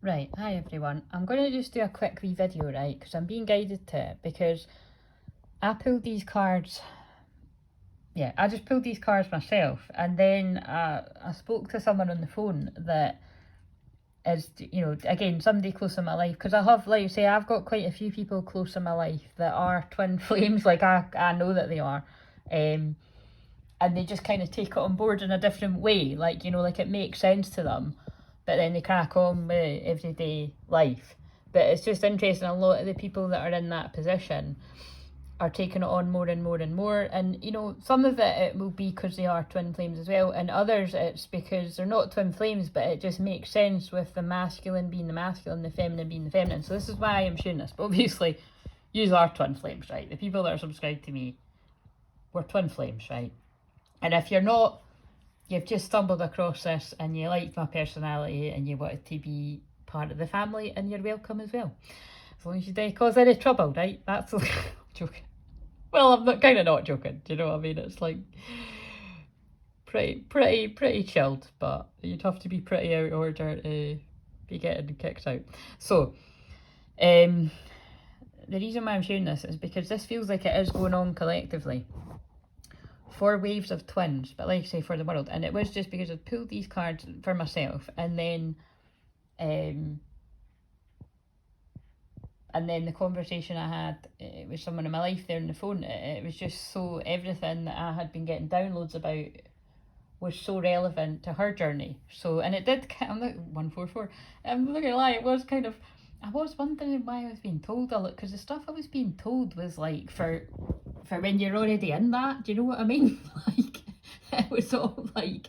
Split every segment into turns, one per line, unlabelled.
Right, hi everyone. I'm going to just do a quick wee video, right, because I'm being guided to it, because I pulled these cards, I just pulled these cards myself, and then I spoke to someone on the phone that is, again, somebody close in my life, because I have, like you say, I've got quite a few people close in my life that are twin flames, like I know that they are, and they just kind of take it on board in a different way, like, like it makes sense to them, but then they crack on with everyday life. But it's just interesting, a lot of the people that are in that position are taking it on more and more and more. And, some of it will be because they are twin flames as well. And others, it's because they're not twin flames, but it just makes sense with the masculine being the masculine, the feminine being the feminine. So this is why I'm sharing this. But obviously, you are twin flames, right? The people that are subscribed to me, we're twin flames, right? And if you're not, you've just stumbled across this and you liked my personality and you wanted to be part of the family, and you're welcome as well. As long as you don't cause any trouble, right? That's joking. Well, I'm not kind of not joking. Do you know what I mean? It's like pretty chilled, but you'd have to be pretty out of order to be getting kicked out. So, the reason why I'm sharing this is because this feels like it is going on collectively. 4 waves of twins, but like I say, for the world. And it was just because I pulled these cards for myself, and then the conversation I had with someone in my life there on the phone, it was just so, everything that I had been getting downloads about was so relevant to her journey. So, and it did, I'm not 144, I'm not gonna lie, it was kind of, I was wondering why I was being told a lot, because the stuff I was being told was like for when you're already in that, do you know what I mean? Like, it was all like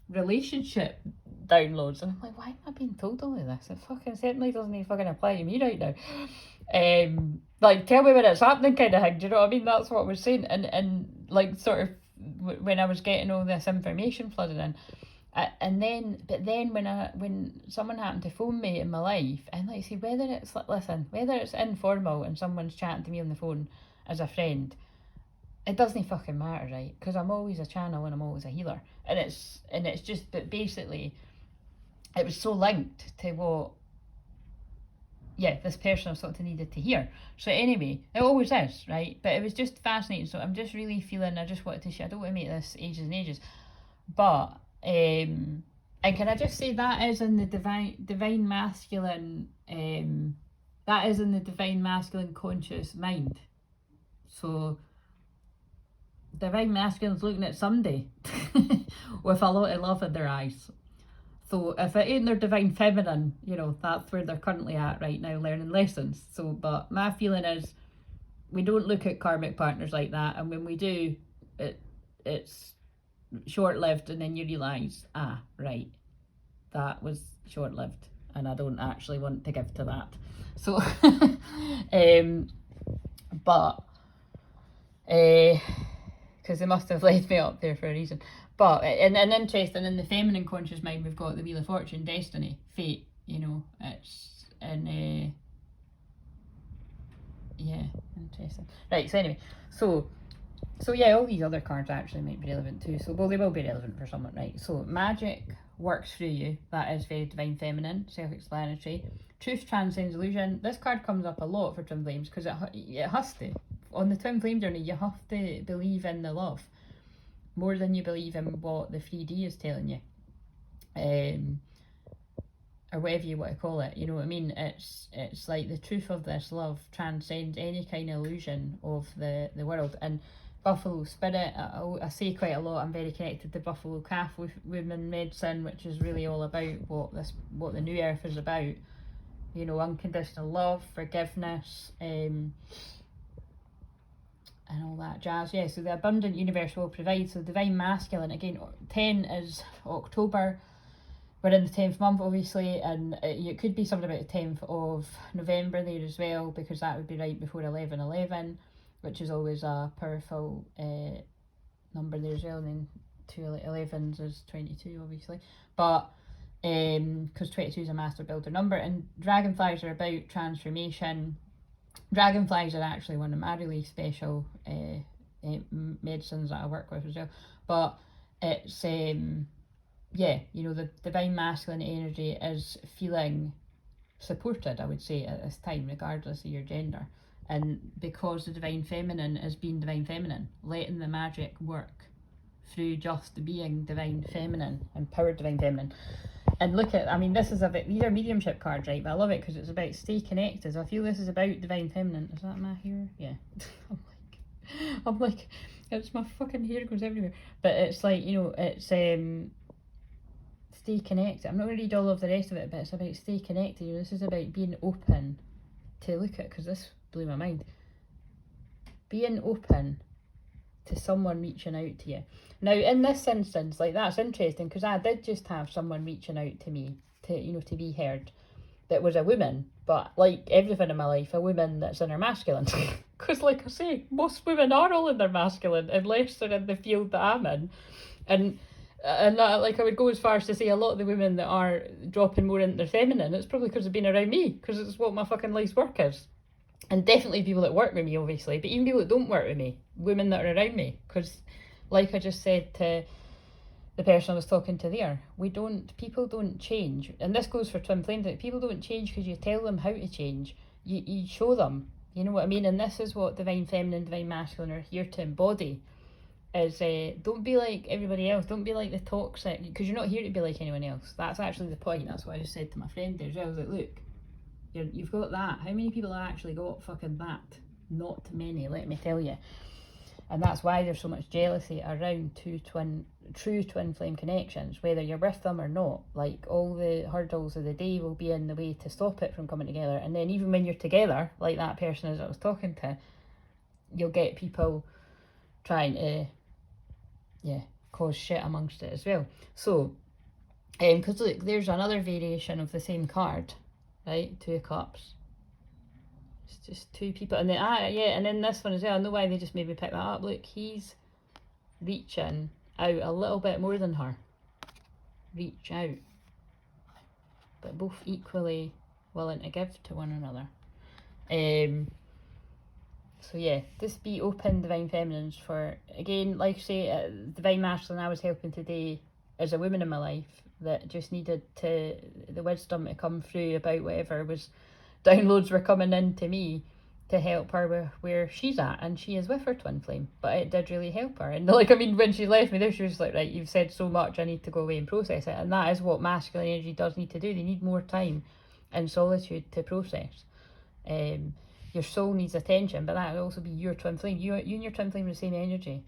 relationship downloads, and I'm like, why am I being told all of this? It fucking certainly doesn't even fucking apply to me right now. Like, tell me when it's happening, kind of thing. Do you know what I mean? That's what I was saying, and like, sort of when I was getting all this information flooded in. And then, but then when someone happened to phone me in my life, and like I say, whether it's informal and someone's chatting to me on the phone as a friend, it doesn't fucking matter, right? Because I'm always a channel and I'm always a healer, and it's just, but basically, it was so linked to what, this person or something needed to hear. So anyway, it always is, right? But it was just fascinating. So I'm just really feeling, I just wanted to share. I don't want to make this ages and ages, but and can I just say that is in the divine masculine, that is in the divine masculine conscious mind. So divine masculine's looking at somebody with a lot of love in their eyes. So if it ain't their divine feminine, that's where they're currently at right now, learning lessons. So, but my feeling is, we don't look at karmic partners like that, and when we do, it's short-lived, and then you realise, right, that was short-lived, and I don't actually want to give to that. So, but, because they must have laid me up there for a reason. But, and interesting, in the feminine conscious mind, we've got the Wheel of Fortune, destiny, fate, it's, and, interesting. Right, so anyway, so all these other cards actually might be relevant too. So, well, they will be relevant for someone, right? So, magic works through you. That is very divine feminine, self-explanatory. Truth transcends illusion. This card comes up a lot for twin flames because it has to. On the twin flame journey, you have to believe in the love more than you believe in what the 3D is telling you, or whatever you want to call it. You know what I mean? It's like the truth of this love transcends any kind of illusion of the world. And Buffalo Spirit, I say quite a lot, I'm very connected to Buffalo Calf Women Medicine, which is really all about what the New Earth is about. Unconditional love, forgiveness, and all that jazz. Yeah, so the abundant universe will provide. So divine masculine, again, 10 is October. We're in the 10th month, obviously, and it could be something about the 10th of November there as well, because that would be right before 11/11, which is always a powerful number there as well. And then 2 11s is 22, obviously, but because 22 is a master builder number. And dragonflies are about transformation. Dragonflies are actually one of my really special medicines that I work with as well. But it's the divine masculine energy is feeling supported, I would say, at this time, regardless of your gender. And because the Divine Feminine is being Divine Feminine, letting the magic work through just being Divine Feminine, empowered Divine Feminine. And look at, I mean, this is a bit, these are mediumship cards, right? But I love it because it's about stay connected. So I feel this is about Divine Feminine. Is that my hair? Yeah. I'm like, it's my fucking hair goes everywhere. But it's like, you know, it's stay connected. I'm not going to read all of the rest of it, but it's about stay connected. You know, this is about being open to look at, because this blew my mind. Being open to someone reaching out to you. Now, in this instance, like, that's interesting, because I did just have someone reaching out to me to, you know, to be heard, that was a woman, but like everything in my life, a woman that's in her masculine. Because like I say, most women are all in their masculine, unless they're in the field that I'm in. And like, I would go as far as to say a lot of the women that are dropping more into their feminine, it's probably because they've been around me, because it's what my fucking life's work is. And definitely people that work with me, obviously, but even people that don't work with me, women that are around me, because like I just said to the person I was talking to there, people don't change. And this goes for twin flames, that people don't change because you tell them how to change. You show them, you know what I mean? And this is what Divine Feminine, Divine Masculine are here to embody, is don't be like everybody else, don't be like the toxic, because you're not here to be like anyone else. That's actually the point. That's what I just said to my friend there as well. I was like, look, you've got that. How many people have actually got fucking that? Not many, let me tell you. And that's why there's so much jealousy around true twin flame connections, whether you're with them or not. Like, all the hurdles of the day will be in the way to stop it from coming together. And then even when you're together, like that person as I was talking to, you'll get people trying to, cause shit amongst it as well. So, because look, there's another variation of the same card, right? 2 of Cups. It's just 2 people, and then and then this one as well. I know why they just maybe pick that up. Look, he's reaching out a little bit more than her. Reach out, but both equally willing to give to one another. So yeah, just be open, Divine Feminines, for, again, like I say, Divine Masculine I was helping today as a woman in my life that just needed the wisdom to come through about whatever was downloads were coming in to me to help her with where she's at, and she is with her twin flame, but it did really help her. And like, I mean, when she left me there, she was like, right, you've said so much, I need to go away and process it. And that is what masculine energy does need to do. They need more time in solitude to process. Your soul needs attention, but that would also be your twin flame. You and your twin flame are the same energy.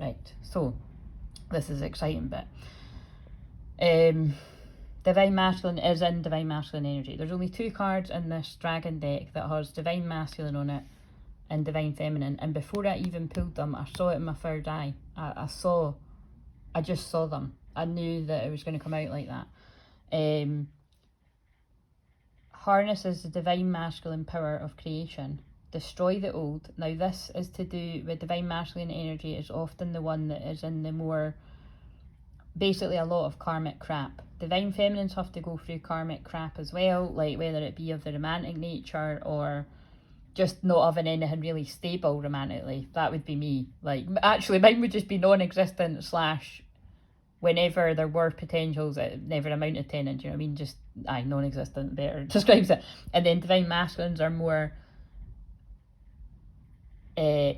Right, so this is an exciting bit. Divine Masculine is in Divine Masculine energy. There's only 2 cards in this dragon deck that has Divine Masculine on it and Divine Feminine. And before I even pulled them, I saw it in my third eye. I just saw them. I knew that it was going to come out like that. Harnesses the Divine Masculine power of creation. Destroy the old. Now this is to do with Divine Masculine energy, is often the one that is in the more, basically a lot of karmic crap. Divine Feminines have to go through karmic crap as well, like whether it be of the romantic nature or just not having anything really stable romantically. That would be me. Like, actually mine would just be non-existent / whenever there were potentials, it never amounted to anything, do you know what I mean? Just, non-existent better describes it. And then Divine Masculines are more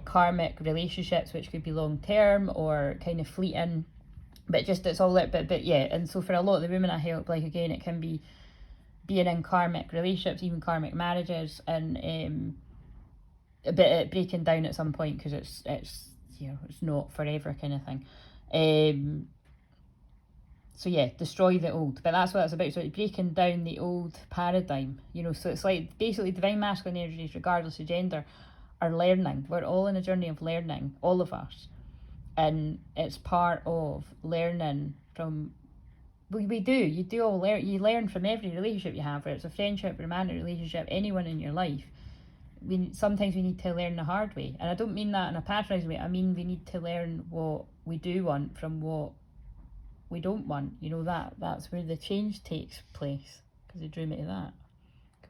karmic relationships, which could be long-term or kind of fleeting, but just it's all that, but yeah. And so for a lot of the women I help, like, again, it can be being in karmic relationships, even karmic marriages, and a bit breaking down at some point, because it's it's not forever kind of thing. So yeah, destroy the old, but that's what it's about. So it's breaking down the old paradigm, so it's like basically Divine Masculine energies, regardless of gender, are learning. We're all in a journey of learning, all of us. And it's part of learning from, we do, you do all learn, you learn from every relationship you have, whether it's a friendship, romantic relationship, anyone in your life. Sometimes we need to learn the hard way. And I don't mean that in a patronising way, I mean we need to learn what we do want from what we don't want. That's where the change takes place, because they drew me to that.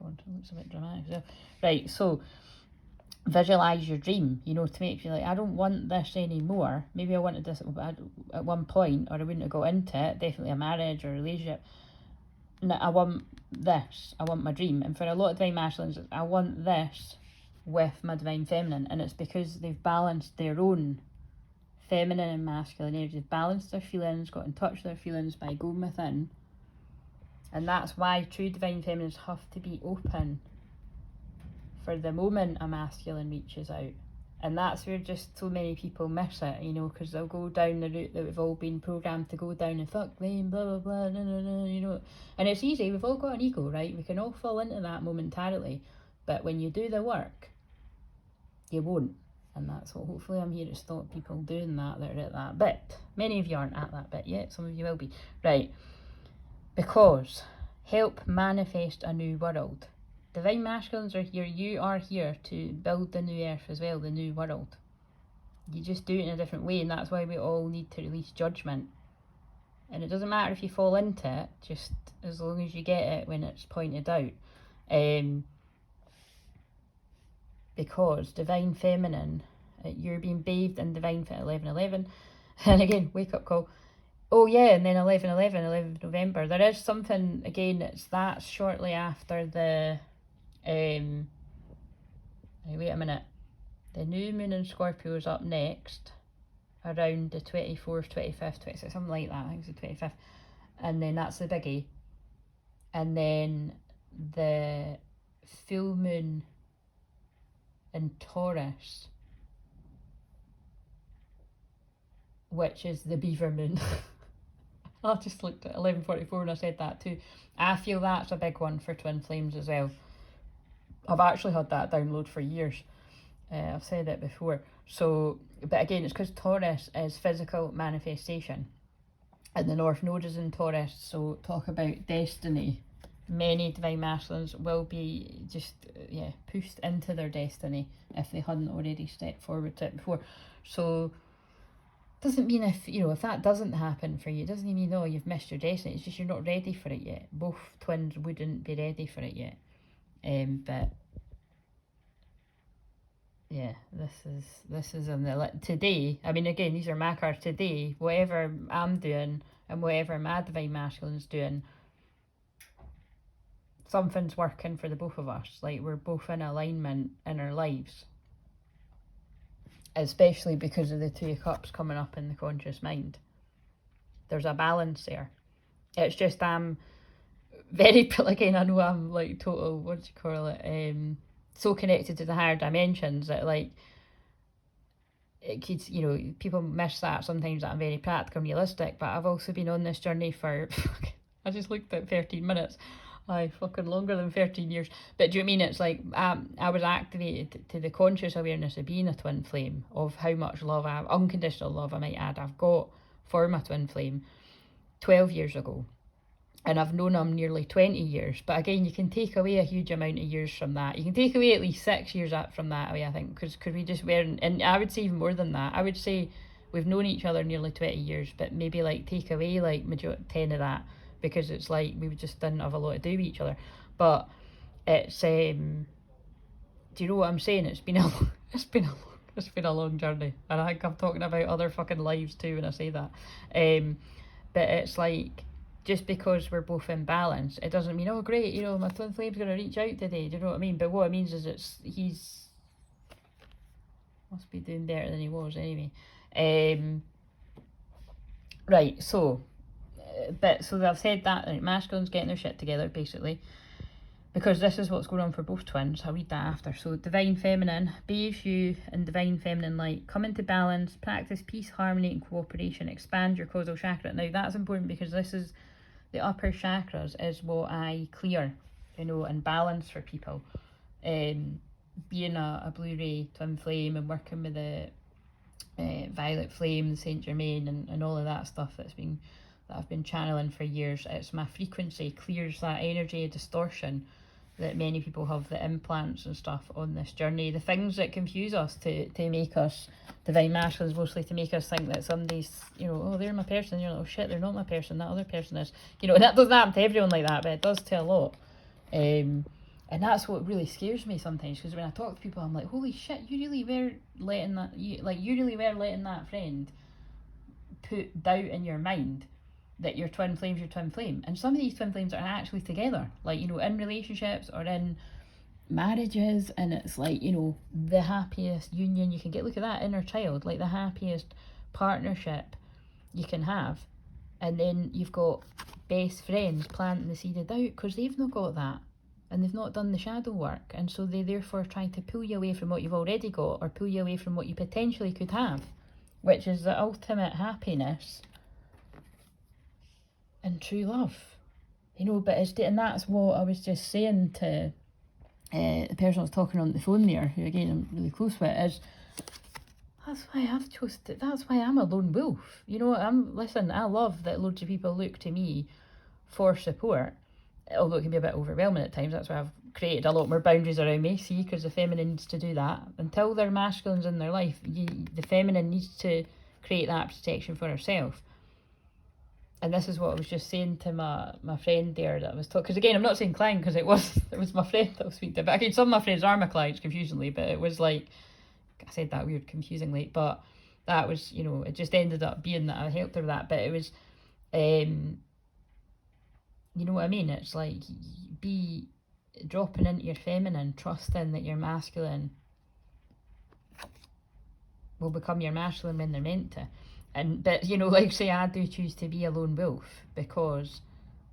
God, it looks a bit dramatic. Right, so visualize your dream, you know, to make you like, I don't want this anymore. Maybe I wanted this at one point, or I wouldn't have got into it, definitely a marriage or a relationship. No, I want this, I want my dream. And for a lot of divine masculines, I want this with my divine feminine, and it's because they've balanced their own feminine and masculine energy. They've balanced their feelings, got in touch with their feelings by going within. And that's why true divine feminines have to be open for the moment a masculine reaches out. And that's where just so many people miss it, you know, because they'll go down the route that we've all been programmed to go down, and fuck them, blah blah blah, no no no, you know. And it's easy, we've all got an ego, right? We can all fall into that momentarily, but when you do the work, you won't. And that's what hopefully I'm here to stop people doing that are at that bit. Many of you aren't at that bit yet, some of you will be. Right, because help manifest a new world. Divine masculines are here, you are here to build the new earth as well, the new world. You just do it in a different way, and that's why we all need to release judgment. And it doesn't matter if you fall into it, just as long as you get it when it's pointed out. Because divine feminine, you're being bathed in divine fit 11/11, and again, wake up call. Oh yeah, and then 11/11, 11th November. There is something, again, that's shortly after the, wait a minute, the new moon in Scorpio is up next, around the 24th, 25th, 26th, something like that, I think it's the 25th, and then that's the biggie, and then the full moon in Taurus, which is the beaver moon. I just looked at 11:44 and I said that too. I feel that's a big one for twin flames as well. I've actually had that download for years. I've said it before. So, but again, it's because Taurus is physical manifestation, and the North Node is in Taurus. So talk about destiny. Many divine masculines will be just pushed into their destiny if they hadn't already stepped forward to it before. So doesn't mean if that doesn't happen for you, it doesn't mean you've missed your destiny. It's just you're not ready for it yet. Both twins wouldn't be ready for it yet. But yeah, this is today. I mean, again, these are my cards today. Whatever I'm doing and whatever my divine masculine's doing, something's working for the both of us. Like, we're both in alignment in our lives. Especially because of the Two of Cups coming up in the conscious mind. There's a balance there. It's just I'm very, again, I know I'm like total, what do you call it, so connected to the higher dimensions that like, it could, people miss that sometimes, that I'm very practical and realistic, but I've also been on this journey for, I just looked at 13 minutes. Fucking longer than 13 years. But do you know what I mean? It's like I was activated to the conscious awareness of being a twin flame, of how much love unconditional love I might add, I've got for my twin flame 12 years ago. And I've known him nearly 20 years. But again, you can take away a huge amount of years from that. You can take away at least 6 years from that away, I think, because we just weren't, and I would say even more than that. I would say we've known each other nearly 20 years, but maybe like take away like 10 of that, because it's like we just didn't have a lot to do with each other. But it's do you know what I'm saying? It's been a long journey, and I think I'm talking about other fucking lives too when I say that. But it's like, just because we're both in balance, it doesn't mean, oh great, my twin flame's gonna reach out today. Do you know what I mean? But what it means is he's must be doing better than he was anyway. Right, so I've said that, like, masculine's getting their shit together, basically, because this is what's going on for both twins. I'll read that after. So divine feminine, bathe you in divine feminine light, come into balance, practice peace, harmony and cooperation, expand your causal chakra. Now that's important, because this is the upper chakras is what I clear, and balance for people. Being a blue ray twin flame and working with the violet flame, Saint Germain, and all of that stuff that I've been channeling for years. It's my frequency clears that energy of distortion that many people have, the implants and stuff on this journey, the things that confuse us to make us divine masculines, mostly to make us think that somebody's, oh, they're my person, you're like, oh shit, they're not my person, that other person is, and that doesn't happen to everyone like that, but it does to a lot. And that's what really scares me sometimes, because when I talk to people, I'm like, holy shit, you really were letting that, you really were letting that friend put doubt in your mind that your twin flame's your twin flame. And some of these twin flames are actually together, like, you know, in relationships or in marriages, and it's like, you know, the happiest union you can get. Look at that inner child, like the happiest partnership you can have. And then you've got best friends planting the seed of doubt because they've not got that. And they've not done the shadow work, and so they therefore try to pull you away from what you've already got, or pull you away from what you potentially could have, which is the ultimate happiness and true love. You know, but and that's what I was just saying to the person I was talking on the phone there, who again I'm really close with, is that's why I've chosen to, that's why I'm a lone wolf. You know, listen, I love that loads of people look to me for support, although it can be a bit overwhelming at times. That's why I've created a lot more boundaries around me, see, because the feminine needs to do that. Until they're masculines in their life, the feminine needs to create that protection for herself. And this is what I was just saying to my friend there that I was talking, because again, I'm not saying client, because it was my friend that I was speaking to, but again, some of my friends are my clients, confusingly, but it was like, I said that weird confusingly, but that was, you know, it just ended up being that I helped her with that. But it was, you know what I mean? It's like, be dropping into your feminine, trusting that your masculine will become your masculine when they're meant to. But you know, like say I do choose to be a lone wolf, because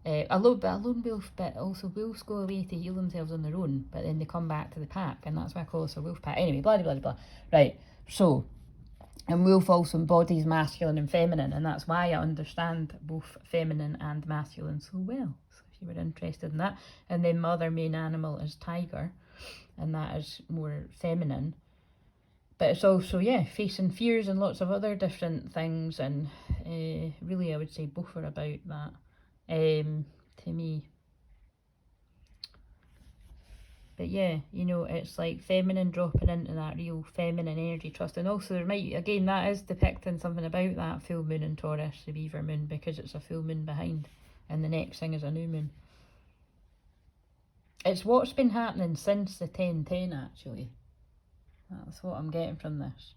a lone wolf, but also wolves go away to heal themselves on their own, but then they come back to the pack, and that's why I call us a wolf pack. Anyway, blah blah blah blah. Right, so, and wolf also embodies masculine and feminine, and that's why I understand both feminine and masculine so well. So if you were interested in that. And then my other main animal is tiger, and that is more feminine. But it's also, yeah, facing fears and lots of other different things, and really I would say both are about that, to me. But yeah, you know, it's like feminine dropping into that real feminine energy trust. And also there might, again, that is depicting something about that full moon in Taurus, the beaver moon, because it's a full moon behind, and the next thing is a new moon. It's what's been happening since the 10-10, actually. That's what I'm getting from this.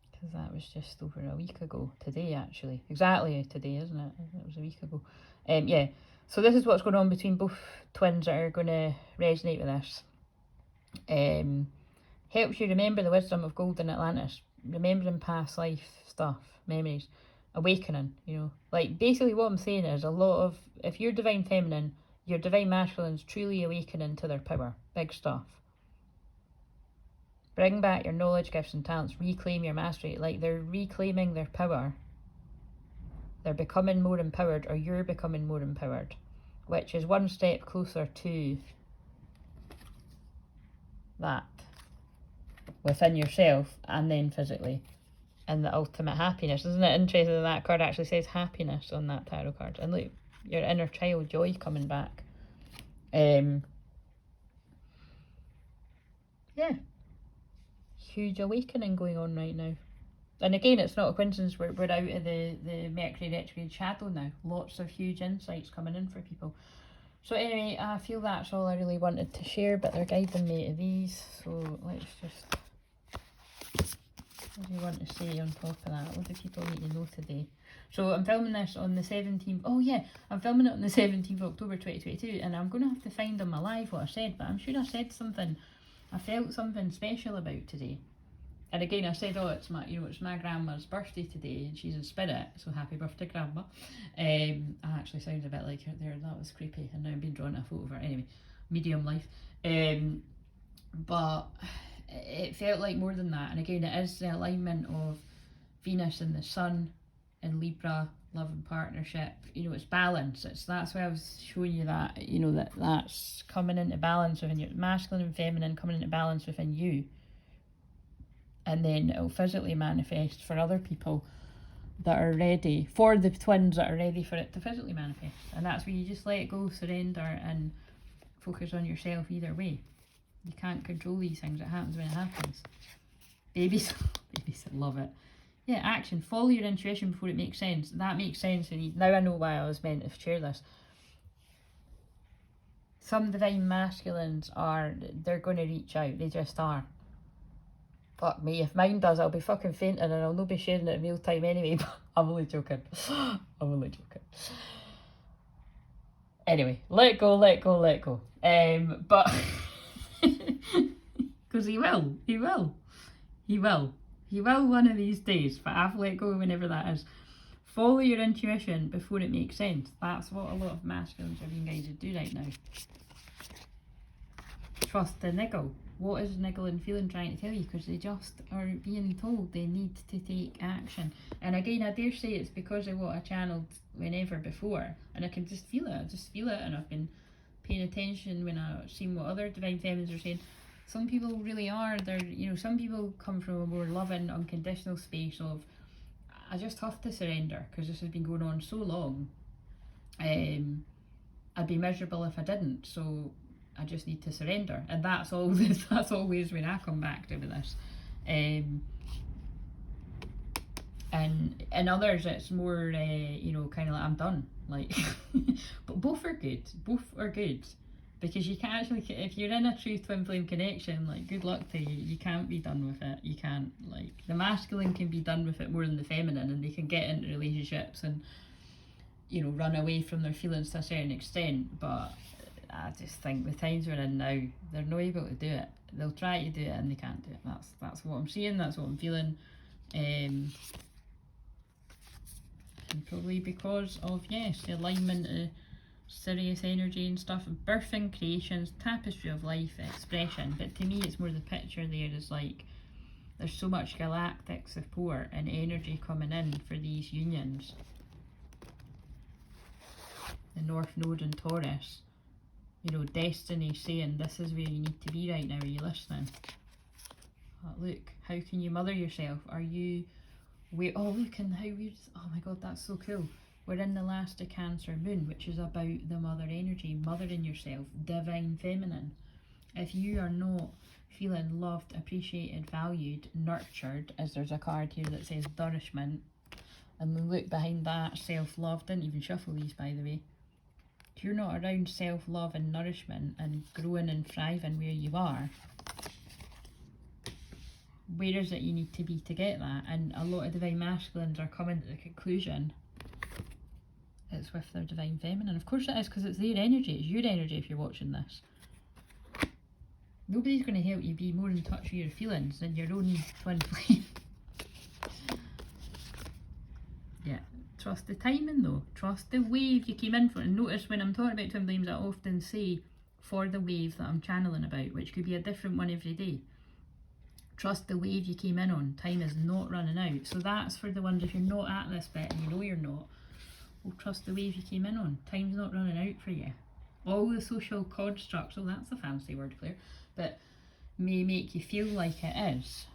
Because that was just over a week ago. Today, actually. Exactly today, isn't it? It was a week ago. Yeah. So this is what's going on between both twins that are going to resonate with this. Helps you remember the wisdom of golden Atlantis. Remembering past life stuff, memories. Awakening, you know. Like, basically what I'm saying is a lot of, if you're divine feminine, your divine masculine's truly awakening to their power. Big stuff. Bring back your knowledge, gifts and talents. Reclaim your mastery. Like, they're reclaiming their power. They're becoming more empowered, or you're becoming more empowered, which is one step closer to that within yourself and then physically, and the ultimate happiness. Isn't it interesting that that card actually says happiness on that tarot card? And look, your inner child joy coming back. Yeah. Huge awakening going on right now. And again, it's not a coincidence, we're out of the Mercury retrograde shadow now. Lots of huge insights coming in for people. So anyway, I feel that's all I really wanted to share, but they're guiding me to these. So let's just, what do you want to say on top of that? What do people need to know today? So I'm filming this on the 17th. Oh yeah, I'm filming it on the 17th of October 2022, and I'm going to have to find on my live what I said, but I'm sure I said something. I felt something special about today. And again, I said, oh, it's my, you know, it's my grandma's birthday today, and she's in spirit, so happy birthday, grandma. I actually sounded a bit like her there. That was creepy, and now I'm being drawn a photo of her. Anyway, medium life. But it felt like more than that. And again, it is the alignment of Venus and the Sun in Libra, love and partnership. You know, it's balance. That's why I was showing you that, you know, that's coming into balance within your masculine and feminine, coming into balance within you. And then it'll physically manifest for other people that are ready, for the twins that are ready for it to physically manifest. And that's where you just let it go, surrender, and focus on yourself either way. You can't control these things. It happens when it happens. Babies, babies, I love it. Yeah, action. Follow your intuition before it makes sense. That makes sense. And now I know why I was meant to share this. some divine masculines are, they're going to reach out, they just are. Fuck me, if mine does, I'll be fucking fainting and I'll not be sharing it in real time anyway, but I'm only joking. I'm only joking. Anyway, let go, let go, let go. But, because he will one of these days, but I've let go whenever that is. Follow your intuition before it makes sense. That's what a lot of masculines are being guided to do right now. Trust the niggle. What is niggling feeling trying to tell you? Because they just are being told they need to take action. And again, I dare say it's because of what I channeled whenever before. And I can just feel it. I just feel it. And I've been paying attention when I've seen what other divine feminines are saying. Some people really are. They're, you know, some people come from a more loving, unconditional space of, I just have to surrender because this has been going on so long. I'd be miserable if I didn't. So I just need to surrender, and that's always when I come back to this. And in others it's more you know, kind of like I'm done, like but both are good, because you can actually, if you're in a true twin flame connection, like, good luck to you. You can't be done with it. You can't, like, the masculine can be done with it more than the feminine, and they can get into relationships and, you know, run away from their feelings to a certain extent, but I just think the times we're in now, they're not able to do it. They'll try to do it and they can't do it. That's what I'm seeing, that's what I'm feeling. And probably because of, yes, the alignment of Sirius energy and stuff, birthing, creations, tapestry of life, expression. But to me, it's more the picture there is like, there's so much galactic support and energy coming in for these unions. The North Node and Taurus. You know, destiny saying, this is where you need to be right now. Are you listening? Look, how can you mother yourself? Are you... Wait, oh, look, and how weird... Oh my god, that's so cool. We're in the last of Cancer Moon, which is about the mother energy, mothering yourself, divine feminine. If you are not feeling loved, appreciated, valued, nurtured, as there's a card here that says nourishment, and then look behind that, self-love. Didn't even shuffle these, by the way. If you're not around self-love and nourishment and growing and thriving where you are, where is it you need to be to get that? And a lot of divine masculines are coming to the conclusion it's with their divine feminine. Of course it is, because it's their energy, it's your energy if you're watching this. Nobody's going to help you be more in touch with your feelings than your own twin flame. Yeah, trust the timing though. Trust the wave you came in for. And notice when I'm talking about twin flames, I often say for the wave that I'm channeling about, which could be a different one every day. Trust the wave you came in on. Time is not running out. So that's for the ones, if you're not at this bit and you know you're not, well, trust the wave you came in on. Time's not running out for you. All the social constructs, oh, that's a fancy word, Claire, but may make you feel like it is.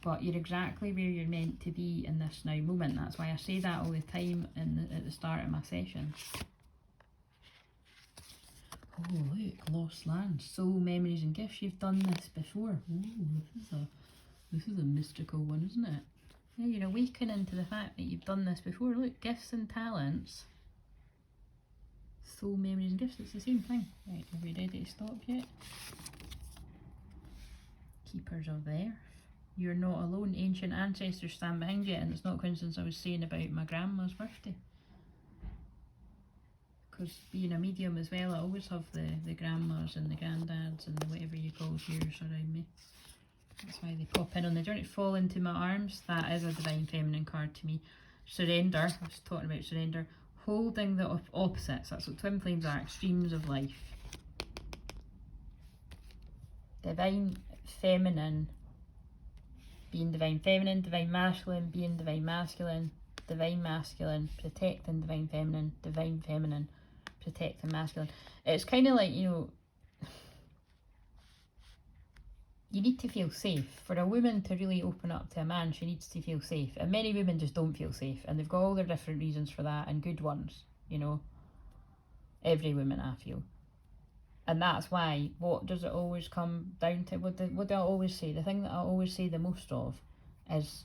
But you're exactly where you're meant to be in this now moment. That's why I say that all the time at the start of my session. Oh, look, lost lands, soul memories and gifts. You've done this before. Ooh, this is a mystical one, isn't it? Yeah, you're awakening to the fact that you've done this before. Look, gifts and talents. Soul memories and gifts, it's the same thing. Right, are we ready to stop yet? Keepers of the earth. You're not alone. Ancient ancestors stand behind you, and it's not coincidence I was saying about my grandma's birthday. Because being a medium as well, I always have the grandmas and the granddads and whatever you call yours around me. That's why they pop in on the journey. Fall into my arms. That is a divine feminine card to me. Surrender. I was talking about surrender. Holding the opposites. That's what twin flames are. Extremes of life. Divine feminine being divine feminine. Divine masculine being divine masculine. Divine masculine protecting divine feminine protecting masculine. It's kind of like, you know, you need to feel safe. For a woman to really open up to a man, she needs to feel safe. And many women just don't feel safe. And they've got all their different reasons for that, and good ones, you know. Every woman, I feel. And that's why, what does it always come down to? What do I always say? The thing that I always say the most of is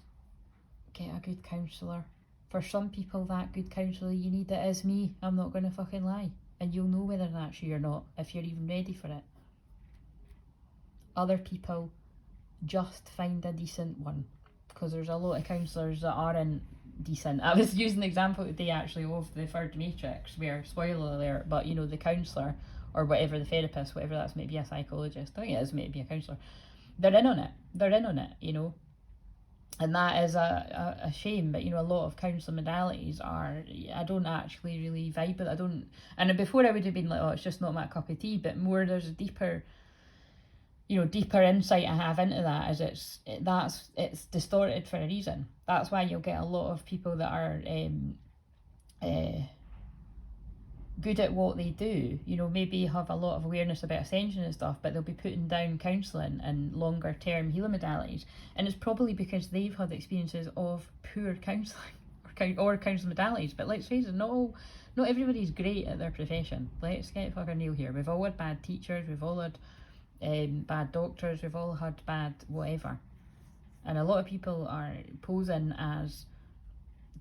get a good counsellor. For some people, that good counsellor you need, it is me. I'm not going to fucking lie. and you'll know whether that's you or not if you're even ready for it. Other people just find a decent one, because there's a lot of counsellors that aren't decent. I was using the example today actually of the third matrix, where, spoiler alert, but you know, the counsellor or whatever, the therapist, whatever that's, maybe a psychologist, I think it is maybe a counsellor, they're in on it, you know. And that is a shame, but you know, a lot of counselling modalities are, I don't actually really vibe with it. I don't, and before I would have been like, oh, it's just not my cup of tea, but more there's a deeper, you know, deeper insight I have into that, is it's distorted for a reason. That's why you'll get a lot of people that are good at what they do, you know, maybe have a lot of awareness about Ascension and stuff, but they'll be putting down counselling and longer term healing modalities, and it's probably because they've had experiences of poor counselling or counselling modalities. But let's face it, not everybody's great at their profession. Let's get fucking real here. We've all had bad teachers, we've all had bad doctors, we've all had bad whatever, and a lot of people are posing as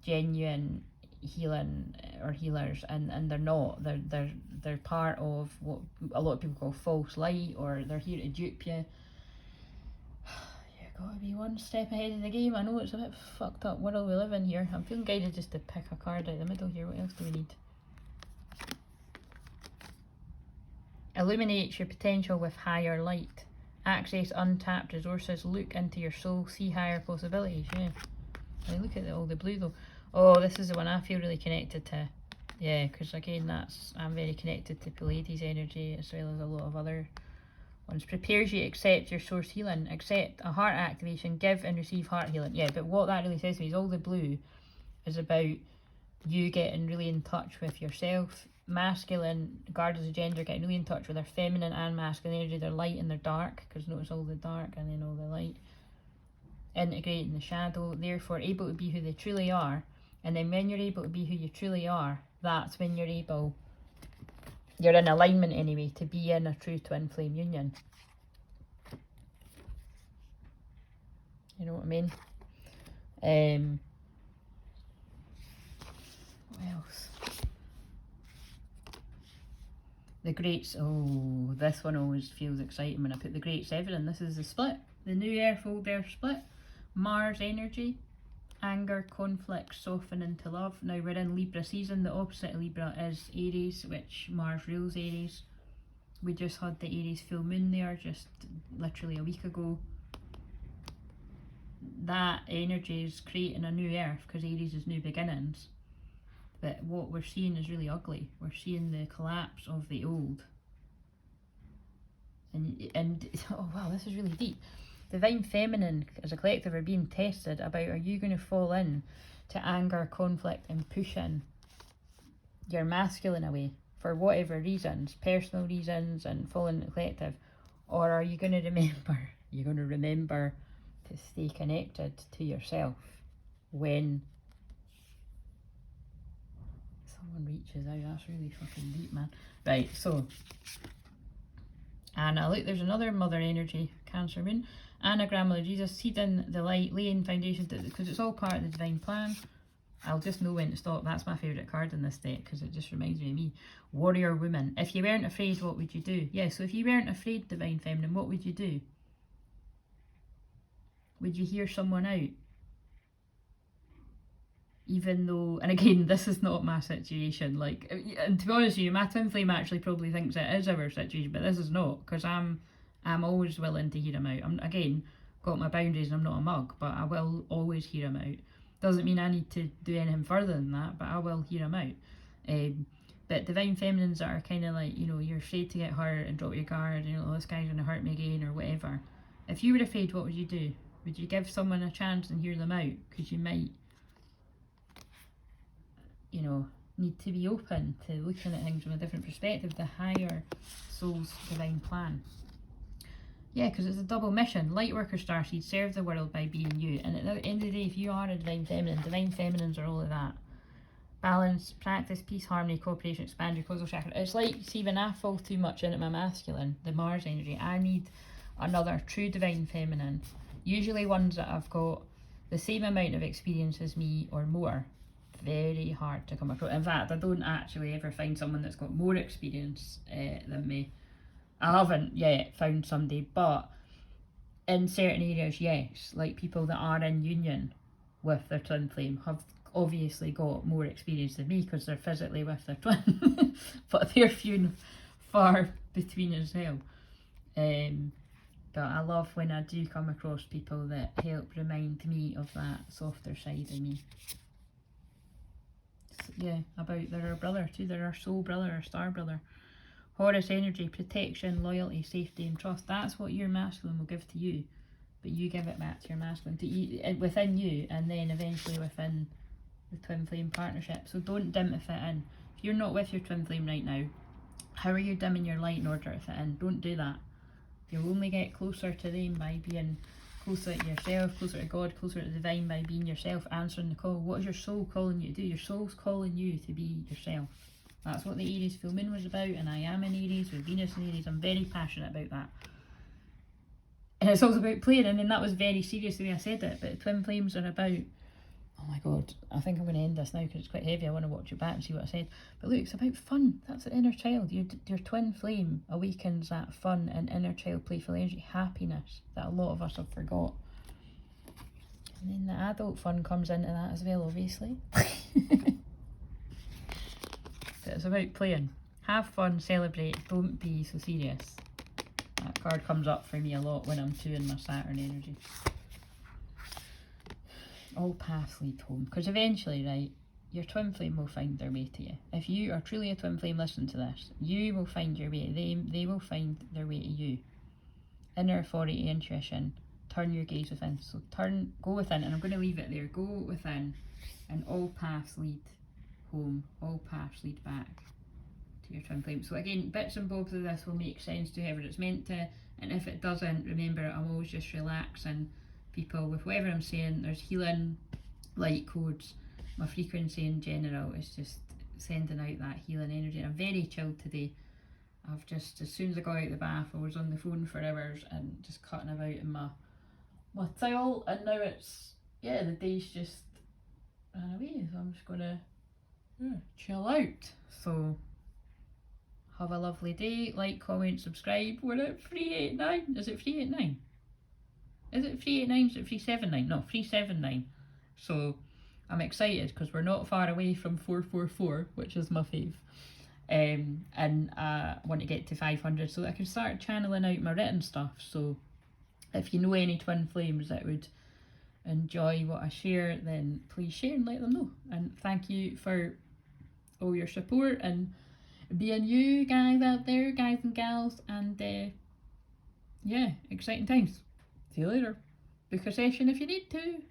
genuine healing or healers, and they're not. They're part of what a lot of people call false light, or they're here to dupe you. You gotta be one step ahead of the game. I know it's a bit fucked up world we live in here. I'm feeling guided just to pick a card out of the middle here. What else do we need? Illuminates your potential with higher light. Access untapped resources. Look into your soul. See higher possibilities. Yeah. I mean, look at all the blue though. Oh, this is the one I feel really connected to. Yeah, because again, I'm very connected to Pleiades energy, as well as a lot of other ones. Prepares you to accept your source healing. Accept a heart activation. Give and receive heart healing. Yeah, but what that really says to me is all the blue is about you getting really in touch with yourself. Masculine, regardless of gender, getting really in touch with their feminine and masculine energy, their light and their dark, because notice all the dark and then all the light. Integrating the shadow, therefore able to be who they truly are. And then when you're able to be who you truly are, that's when you're in alignment anyway, to be in a true twin flame union. You know what I mean? What else? The Greats. Oh, this one always feels exciting when I put the Great Seven in. This is the split. The new Earth, old Earth split. Mars energy. Anger, conflict, soften into love. Now we're in Libra season. The opposite of Libra is Aries, which Mars rules Aries. We just had the Aries full moon there just literally a week ago. That energy is creating a new Earth, because Aries is new beginnings. But what we're seeing is really ugly. We're seeing the collapse of the old. And oh wow, this is really deep. Divine Feminine as a collective are being tested about, are you going to fall in to anger, conflict and pushing your masculine away for whatever reasons, personal reasons, and falling in the collective? Or are you going to remember to stay connected to yourself when someone reaches out? That's really fucking deep, man. Right, so Anna, look, there's another mother energy, Cancer moon. Anagram of Jesus, seeding the light, laying foundation, because it's all part of the divine plan. I'll just know when to stop. That's my favourite card in this deck, because it just reminds me of me. Warrior woman. If you weren't afraid, what would you do? Yeah, so if you weren't afraid, Divine Feminine, what would you do? Would you hear someone out? Even though, and again, this is not my situation, like, and to be honest with you, my twin flame actually probably thinks it is our situation, but this is not, because I'm always willing to hear him out. I'm, again, got my boundaries and I'm not a mug, but I will always hear him out. Doesn't mean I need to do anything further than that, but I will hear him out. But Divine Feminines are kind of like, you know, you're afraid to get hurt and drop your guard, you know, oh, this guy's going to hurt me again or whatever. If you were afraid, what would you do? Would you give someone a chance and hear them out? Because you might, you know, need to be open to looking at things from a different perspective, the higher soul's divine plan. Yeah, because it's a double mission. Lightworker starseed, serve the world by being you. And at the end of the day, if you are a divine feminines are all of that. Balance, practice, peace, harmony, cooperation, expand your causal chakra. It's like, see, when I fall too much into my masculine, the Mars energy, I need another true divine feminine. Usually ones that have got the same amount of experience as me or more very hard to come across. In fact, I don't actually ever find someone that's got more experience than me. I haven't yet found somebody, but in certain areas, yes, like people that are in union with their twin flame have obviously got more experience than me because they're physically with their twin, but they're few and far between as well. But I love when I do come across people that help remind me of that softer side of me. So, yeah, about they're our brother too, they're our soul brother, our star brother. Horus energy, protection, loyalty, safety and trust. That's what your masculine will give to you, but you give it back to your masculine, to you, within you, and then eventually within the twin flame partnership. So don't dim to fit in. If you're not with your twin flame right now, how are you dimming your light in order to fit in? Don't do that. You'll only get closer to them by being closer to yourself, closer to God, closer to the divine, by being yourself, answering the call. What is your soul calling you to do? Your soul's calling you to be yourself. That's what the Aries full moon was about, and I am in Aries with Venus in Aries. I'm very passionate about that. And it's also about playing, and then that was very serious the way I said it, but twin flames are about, oh my god, I think I'm going to end this now because it's quite heavy. I want to watch it back and see what I said. But look, it's about fun. That's the inner child. Your twin flame awakens that fun and inner child playful energy, happiness that a lot of us have forgot. And then the adult fun comes into that as well, obviously. But it's about playing. Have fun, celebrate, don't be so serious. That card comes up for me a lot when I'm in my Saturn energy. All paths lead home, because eventually, right, your twin flame will find their way to you. If you are truly a twin flame, listen to this. You will find your way to them, they will find their way to you. Inner authority, intuition, turn your gaze within. So go within, and I'm going to leave it there. Go within, and all paths lead home. All paths lead back to your twin flame. So again, bits and bobs of this will make sense to whoever it's meant to, and if it doesn't, remember I'm always just relaxing people with whatever I'm saying. There's healing light codes. My frequency in general is just sending out that healing energy. I'm very chilled today. I've just, as soon as I got out of the bath, I was on the phone for hours and just cutting about in my towel, and now it's, yeah, the day's just ran away, so I'm just gonna chill out. So have a lovely day. Like, comment, subscribe. We're at 389. Is it 389? Is it 389? Is it 379? No, 379. So I'm excited because we're not far away from 444, which is my fave. And I want to get to 500 so that I can start channeling out my written stuff. So if you know any twin flames that would enjoy what I share, then please share and let them know. And thank you for all your support and being you guys out there, guys and gals. And yeah, exciting times. See you later. Book a session if you need to.